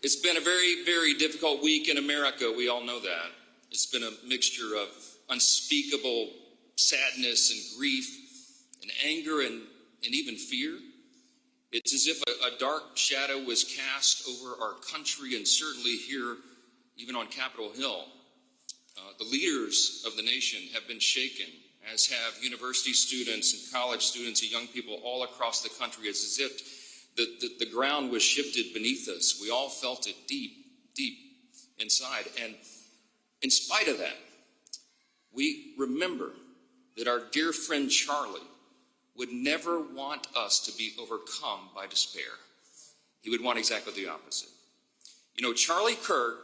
It's been a very, very difficult week in America. We all know that. It's been a mixture of unspeakable sadness and grief and anger and even fear. It's as if a dark shadow was cast over our country, and certainly here, even on Capitol Hill. The leaders of the nation have been shaken, as have university students and college students and young people all across the country. It's as if the ground was shifted beneath us. We all felt it deep, deep inside. And in spite of that, we remember that our dear friend Charlie would never want us to be overcome by despair. He would want exactly the opposite. You know, Charlie Kirk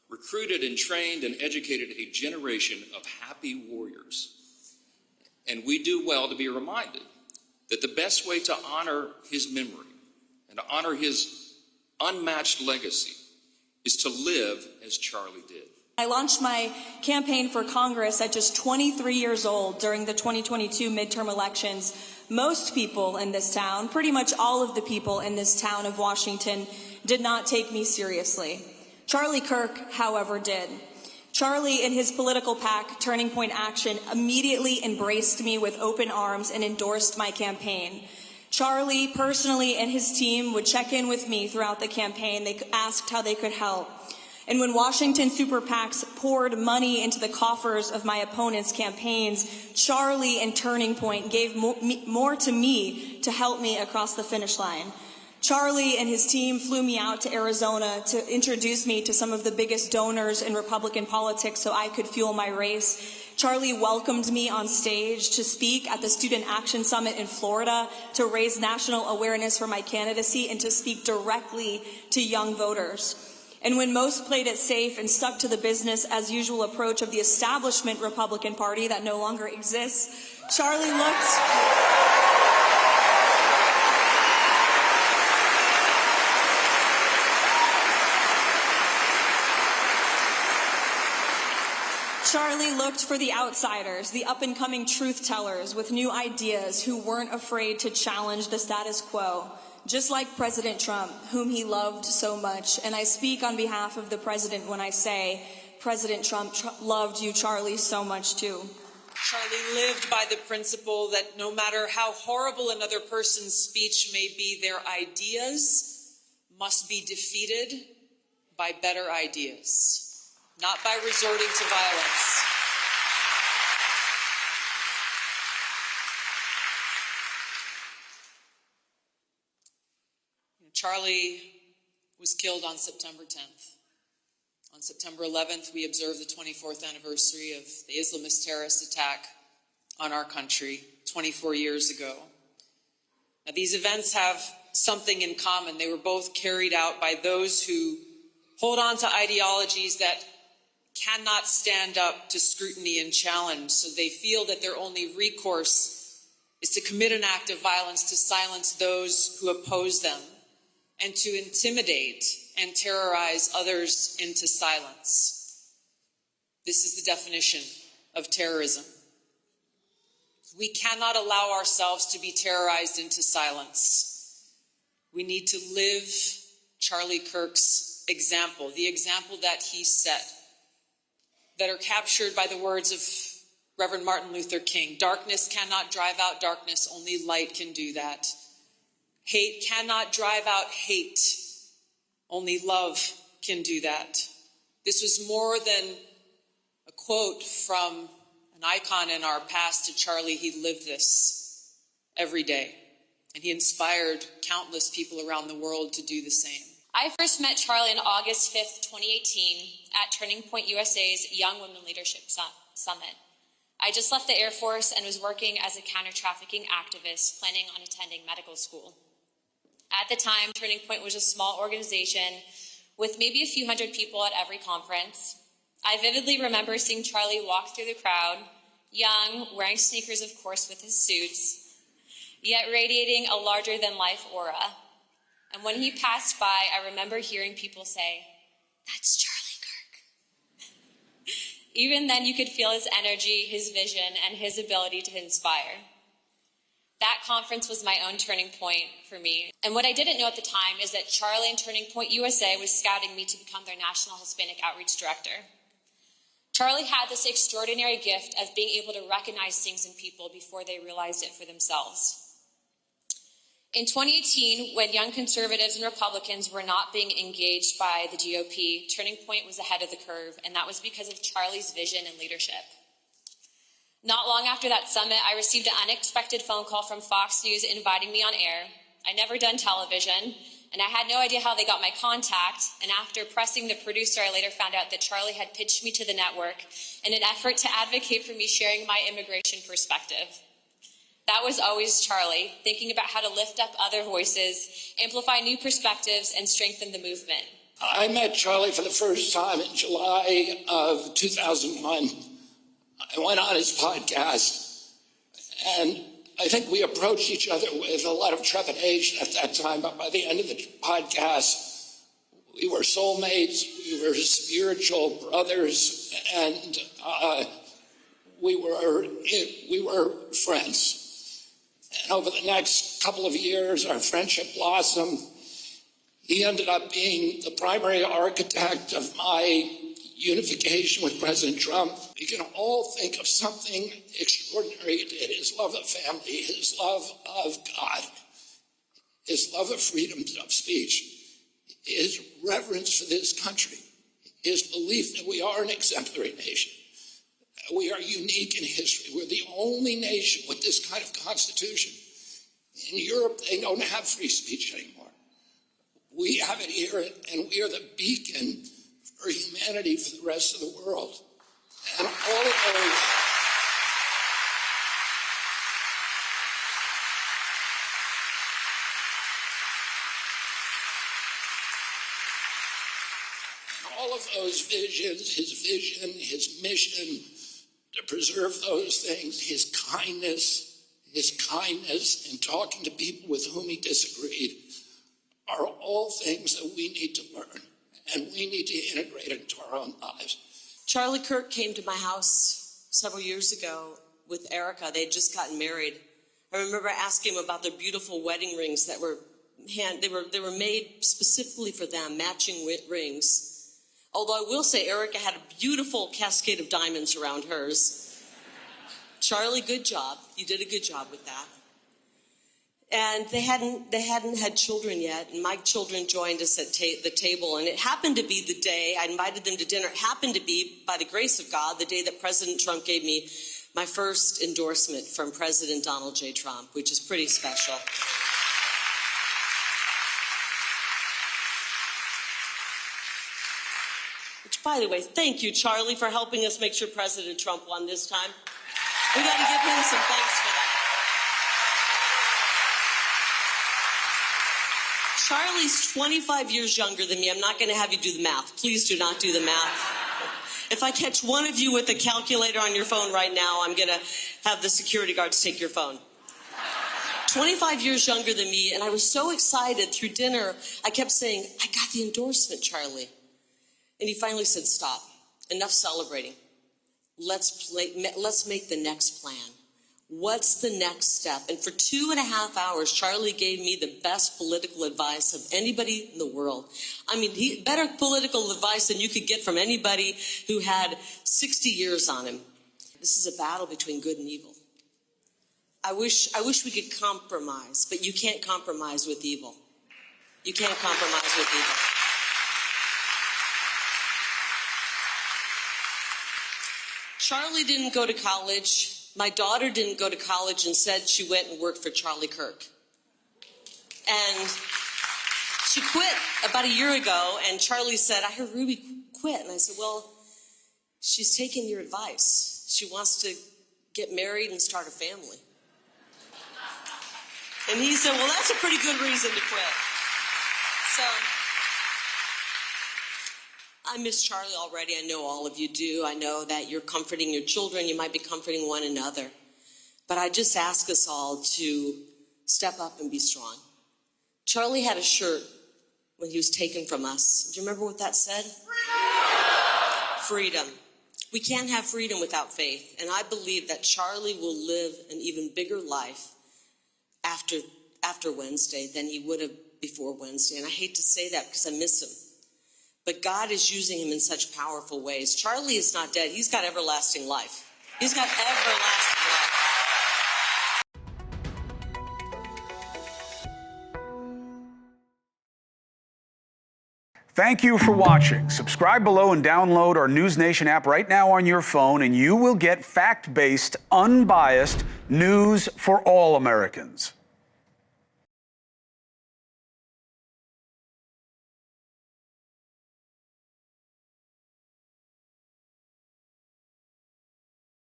recruited and trained and educated a generation of happy warriors. And we do well to be reminded that the best way to honor his memory and to honor his unmatched legacy is to live as Charlie did. I launched my campaign for Congress at just 23 years old during the 2022 midterm elections. Most people in this town, pretty much all of the people in this town of Washington, did not take me seriously. Charlie Kirk, however, did. Charlie and his political PAC, Turning Point Action, immediately embraced me with open arms and endorsed my campaign. Charlie, personally, and his team would check in with me throughout the campaign. They asked how they could help. And when Washington super PACs poured money into the coffers of my opponents' campaigns, Charlie and Turning Point gave more to me to help me across the finish line. Charlie and his team flew me out to Arizona to introduce me to some of the biggest donors in Republican politics so I could fuel my race. Charlie welcomed me on stage to speak at the Student Action Summit in Florida to raise national awareness for my candidacy and to speak directly to young voters. And when most played it safe and stuck to the business as usual approach of the establishment Republican Party that no longer exists, Charlie looked for the outsiders, the up-and-coming truth tellers with new ideas who weren't afraid to challenge the status quo. Just like President Trump, whom he loved so much. And I speak on behalf of the president when I say, President Trump loved you, Charlie, so much too. Charlie lived by the principle that no matter how horrible another person's speech may be, their ideas must be defeated by better ideas, not by resorting to violence. Charlie was killed on September 10th. On September 11th, we observed the 24th anniversary of the Islamist terrorist attack on our country 24 years ago. Now, these events have something in common. They were both carried out by those who hold on to ideologies that cannot stand up to scrutiny and challenge, so they feel that their only recourse is to commit an act of violence to silence those who oppose them, and to intimidate and terrorize others into silence. This is the definition of terrorism. We cannot allow ourselves to be terrorized into silence. We need to live Charlie Kirk's example, the example that he set, that are captured by the words of Reverend Martin Luther King. Darkness cannot drive out darkness, only light can do that. Hate cannot drive out hate. Only love can do that. This was more than a quote from an icon in our past to Charlie. He lived this every day, and he inspired countless people around the world to do the same. I first met Charlie on August 5th, 2018 at Turning Point USA's Young Women Leadership Summit. I just left the Air Force and was working as a counter-trafficking activist, planning on attending medical school. At the time, Turning Point was a small organization with maybe a few hundred people at every conference. I vividly remember seeing Charlie walk through the crowd, young, wearing sneakers, of course, with his suits, yet radiating a larger-than-life aura. And when he passed by, I remember hearing people say, "That's Charlie Kirk." Even then, you could feel his energy, his vision, and his ability to inspire. That conference was my own turning point for me. And what I didn't know at the time is that Charlie and Turning Point USA was scouting me to become their National Hispanic Outreach Director. Charlie had this extraordinary gift of being able to recognize things in people before they realized it for themselves. In 2018, when young conservatives and Republicans were not being engaged by the GOP, Turning Point was ahead of the curve, and that was because of Charlie's vision and leadership. Not long after that summit, I received an unexpected phone call from Fox News inviting me on air. I'd never done television, and I had no idea how they got my contact, and after pressing the producer, I later found out that Charlie had pitched me to the network in an effort to advocate for me sharing my immigration perspective. That was always Charlie, thinking about how to lift up other voices, amplify new perspectives, and strengthen the movement. I met Charlie for the first time in July of 2001. I went on his podcast, and I think we approached each other with a lot of trepidation at that time, but by the end of the podcast, we were soulmates, we were spiritual brothers, and we were friends. And over the next couple of years, our friendship blossomed. He ended up being the primary architect of my unification with President Trump. We can all think of something extraordinary he did. His love of family, his love of God, his love of freedom of speech, his reverence for this country, his belief that we are an exemplary nation. We are unique in history. We're the only nation with this kind of constitution. In Europe, they don't have free speech anymore. We have it here, and we are the beacon for humanity for the rest of the world. And all of those visions, his vision, his mission to preserve those things, his kindness in talking to people with whom he disagreed, are all things that we need to learn and we need to integrate into our own lives. Charlie Kirk came to my house several years ago with Erica. They had just gotten married. I remember asking him about their beautiful wedding rings that were they were made specifically for them, matching rings. Although I will say Erica had a beautiful cascade of diamonds around hers. Charlie, good job. You did a good job with that. And they hadn't had children yet, and my children joined us at the table, and it happened to be the day I invited them to dinner. It happened to be, by the grace of God, the day that President Trump gave me my first endorsement from President Donald J. Trump, which is pretty special. Which, by the way, thank you, Charlie, for helping us make sure President Trump won this time. We got to give him some thanks for that. Charlie's 25 years younger than me. I'm not going to have you do the math. Please do not do the math. If I catch one of you with a calculator on your phone right now, I'm going to have the security guards take your phone. 25 years younger than me, and I was so excited through dinner, I kept saying, I got the endorsement, Charlie. And he finally said, stop. Enough celebrating. Let's make the next plan. What's the next step? And for 2.5 hours, Charlie gave me the best political advice of anybody in the world. I mean, better political advice than you could get from anybody who had 60 years on him. This is a battle between good and evil. I wish we could compromise, but you can't compromise with evil. You can't compromise with evil. Charlie didn't go to college. My daughter didn't go to college, and said she went and worked for Charlie Kirk. And she quit about a year ago, and Charlie said, I heard Ruby quit. And I said, well, she's taking your advice. She wants to get married and start a family. And he said, well, that's a pretty good reason to quit. So I miss Charlie already. I know all of you do. I know that you're comforting your children. You might be comforting one another. But I just ask us all to step up and be strong. Charlie had a shirt when he was taken from us. Do you remember what that said? Freedom. We can't have freedom without faith. And I believe that Charlie will live an even bigger life after Wednesday than he would have before Wednesday. And I hate to say that because I miss him. But God is using him in such powerful ways. Charlie is not dead. He's got everlasting life. He's got everlasting life. Thank you for watching. Subscribe below and download our NewsNation app right now on your phone, and you will get fact-based, unbiased news for all Americans.